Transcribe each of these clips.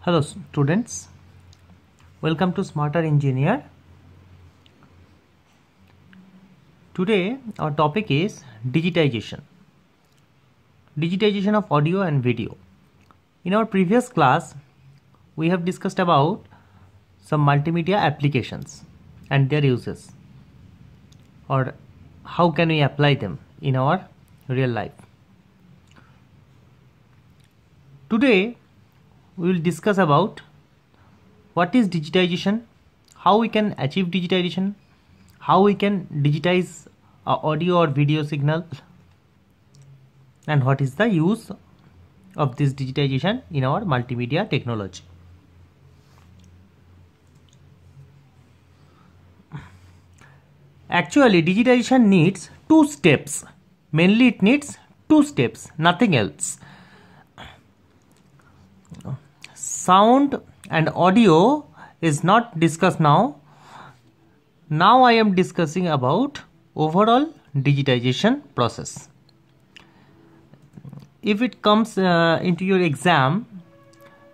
Hello students, welcome to Smarter Engineer. Today our topic is digitization. Digitization of audio and video. In our previous class, we have discussed about some multimedia applications and their uses, or how can we apply them in our real life. Today we will discuss about what is digitization, how we can achieve digitization, how we can digitize audio or video signal, and what is the use of this digitization in our multimedia technology. Actually, digitization needs two steps. Mainly it needs two steps, nothing else. Sound and audio is not discussed now. Now I am discussing about overall digitization process. If it comes into your exam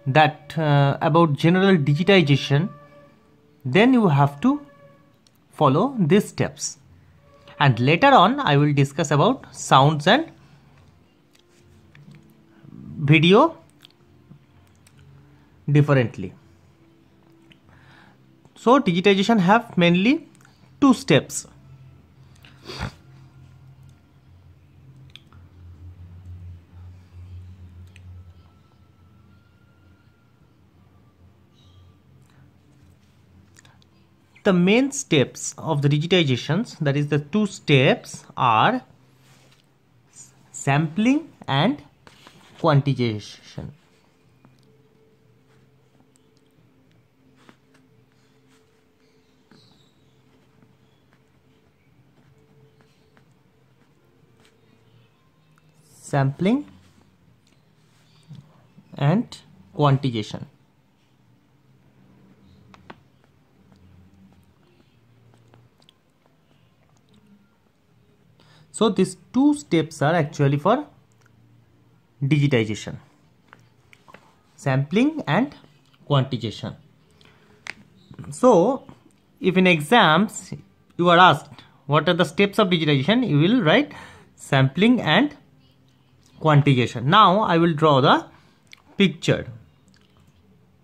that about general digitization, then you have to follow these steps, and later on I will discuss about sounds and video differently. So digitization have mainly two steps. The main steps of the digitizations, that is the two steps, are sampling and quantization. Sampling and quantization. So these two steps are actually for digitization, sampling and quantization. So if in exams you are asked what are the steps of digitization, you will write sampling and quantization. Now I will draw the picture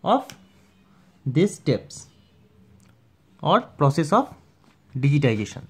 of these steps or process of digitization.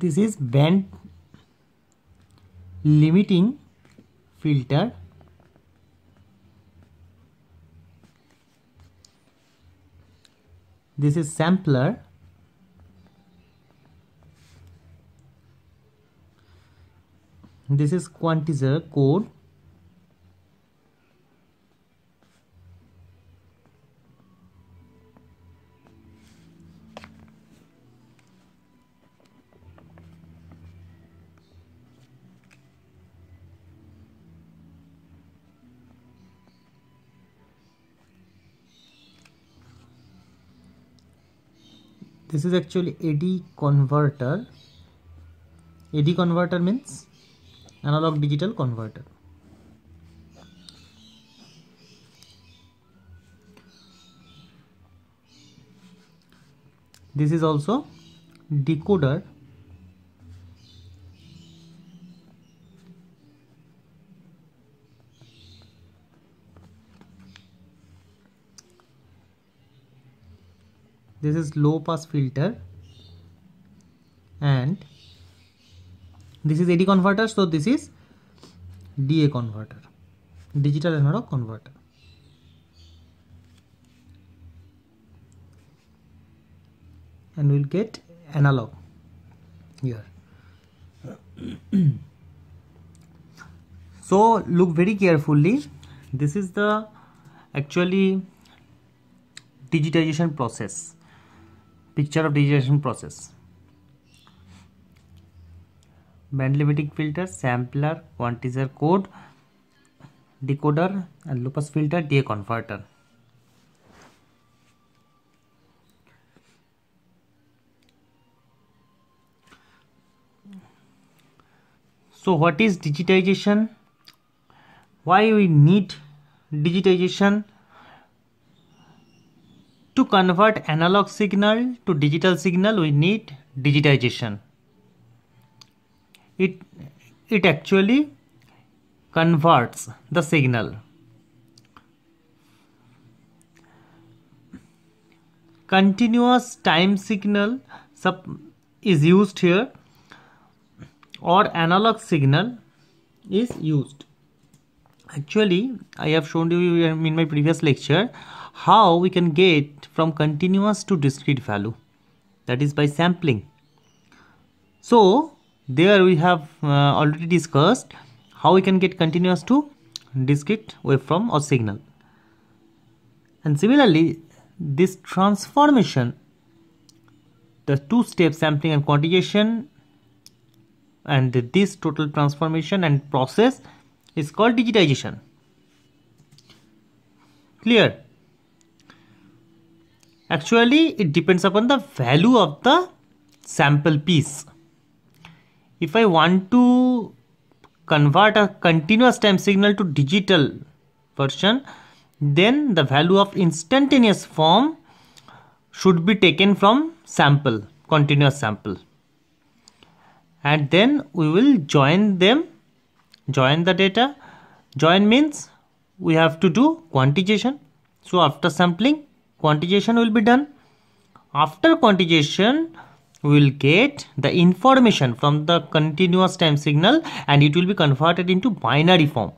This is band limiting filter. This is sampler. This is quantizer code. This is actually AD converter. AD converter means analog digital converter. This is also decoder. This is low pass filter, and this is AD converter, so this is DA converter, digital analog converter. And we'll get analog here. So look very carefully. This is the actually digitization process, picture of digitization process. Band limiting filter, sampler, quantizer code, decoder, and low pass filter, DA converter. So what is digitization? Why we need digitization? To convert analog signal to digital signal, we need digitization. It actually converts the signal. Continuous time signal is used here, or analog signal is used. Actually, I have shown you in my previous lecture how we can get from continuous to discrete value, that is by sampling. So there we have already discussed how we can get continuous to discrete waveform or signal. And similarly, this transformation, the two-step sampling and quantization, and this total transformation and process is called digitization. Clear? Actually, it depends upon the value of the sample piece. If I want to convert a continuous time signal to digital version, then the value of instantaneous form should be taken from sample, continuous sample. And then we will join them, join the data. Join means we have to do quantization. So after sampling, quantization will be done. After quantization, we will get the information from the continuous time signal and it will be converted into binary form.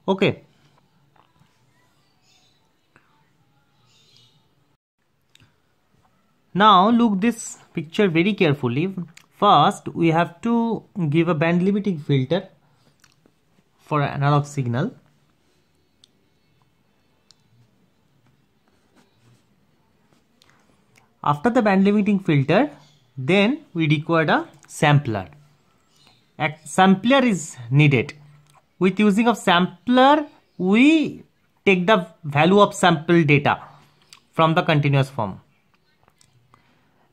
Okay. Now look this picture very carefully. First, we have to give a band limiting filter for an analog signal. After the band limiting filter, then we require a sampler. A sampler is needed. With using of sampler, we take the value of sample data from the continuous form.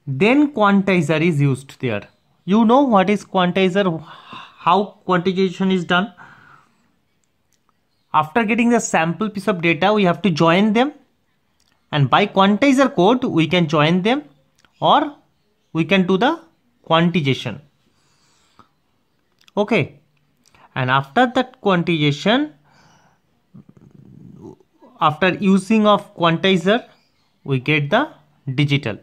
Then quantizer is used there. You know what is quantizer, how quantization is done. After getting the sample piece of data, we have to join them. And by quantizer code, we can join them or we can do the quantization. Okay. And after that quantization, after using of quantizer, we get the digital.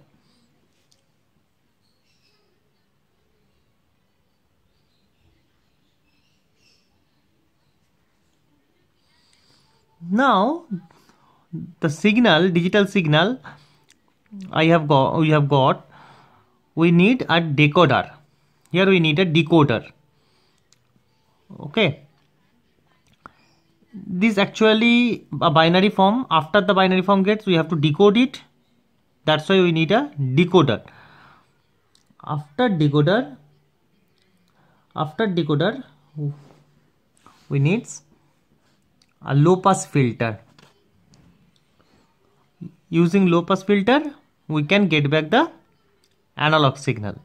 Now the signal, digital signal we have got, we need a decoder. Here we need a decoder. Okay. This actually a binary form. After the binary form gets, we have to decode it. That's why we need a decoder. After decoder, we need a low pass filter. Using low pass filter, we can get back the analog signal.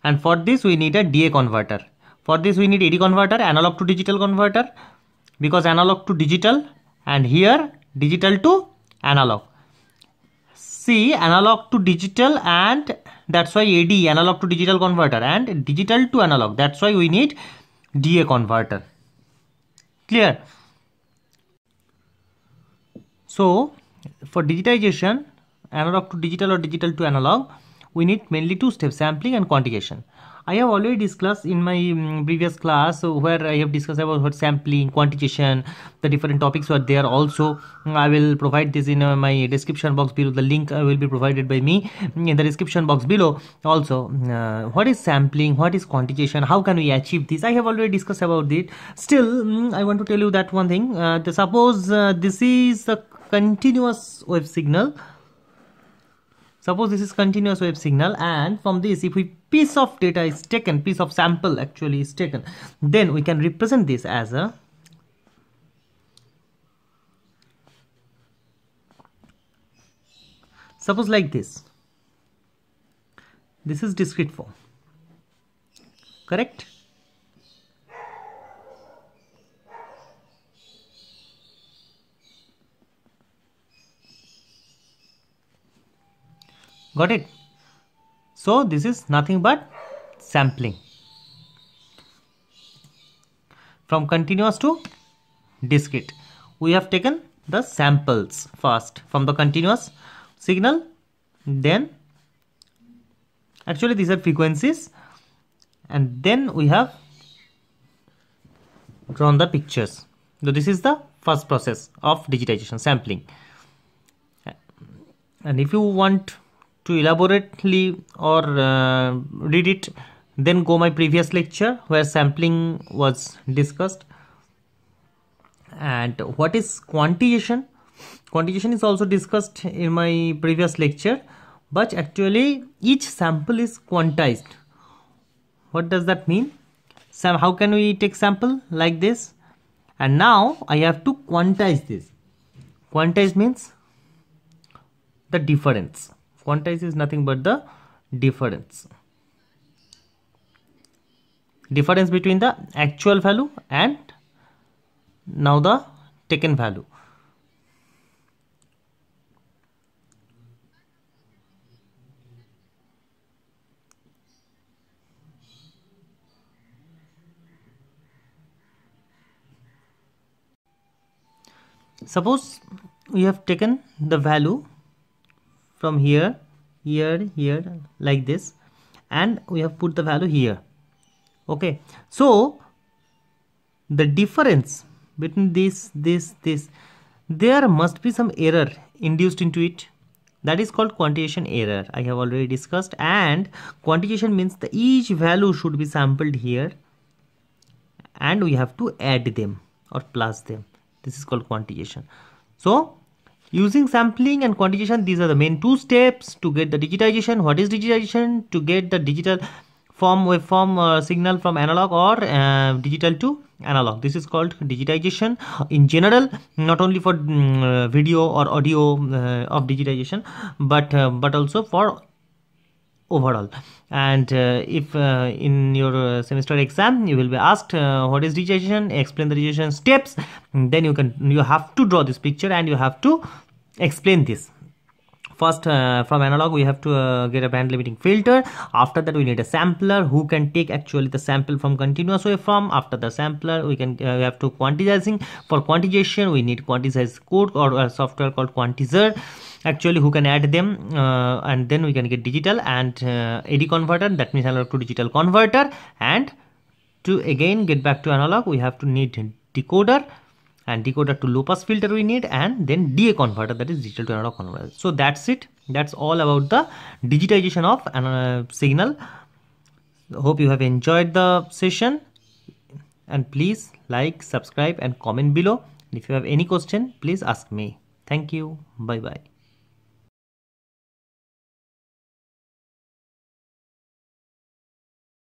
And for this we need a DA converter. For this we need AD converter, analog to digital converter, because analog to digital, and here digital to analog. See, analog to digital, and that's why AD, analog to digital converter, and digital to analog, that's why we need DA converter. Clear? So for digitization, analog to digital or digital to analog, we need mainly two steps: sampling and quantization. I have already discussed in my previous class where I have discussed about what sampling, quantization, the different topics were there. Also, I will provide this in my description box below. The link will be provided by me in the description box below. Also, what is sampling, what is quantization, how can we achieve this? I have already discussed about it. Still, I want to tell you that one thing. Suppose this is a continuous wave signal. Suppose this is continuous wave signal, and from this, if we piece of data is taken, piece of sample actually is taken, then we can represent this as a suppose like this. This is discrete form, correct? Got it? So this is nothing but sampling. From continuous to discrete, we have taken the samples first from the continuous signal, then actually these are frequencies, and then we have drawn the pictures. So this is the first process of digitization, sampling. And if you want to elaborately or read it, then go my previous lecture where sampling was discussed. And what is quantization? Quantization is also discussed in my previous lecture, but actually each sample is quantized. What does that mean? So how can we take sample like this, and now I have to quantize this. Quantize means the difference. Quantize is nothing but the difference between the actual value and now the taken value. Suppose we have taken the value from here, like this, and we have put the value here. Okay, so the difference between this, there must be some error induced into it. That is called quantization error. I have already discussed. And quantization means the each value should be sampled here, and we have to add them or plus them. This is called quantization. So using sampling and quantization, these are the main two steps to get the digitization. What is digitization? To get the digital form, waveform, signal from analog or digital to analog. This is called digitization in general, not only for video or audio of digitization, but also for overall. And if in your semester exam you will be asked what is digitization, explain the digitization steps, then you have to draw this picture and you have to explain this. First, from analog we have to get a band limiting filter. After that we need a sampler who can take actually the sample from continuous waveform. After the sampler we have to quantizing. For quantization we need quantize code or a software called Quantizer actually who can add them, and then we can get digital and AD converter, that means analog to digital converter. And to again get back to analog we have to need decoder, and decoder to low pass filter we need, and then DA converter, that is digital to analog converter. So that's it. That's all about the digitization of signal. Hope you have enjoyed the session, and please like, subscribe and comment below. If you have any question, please ask me. Thank you. Bye bye.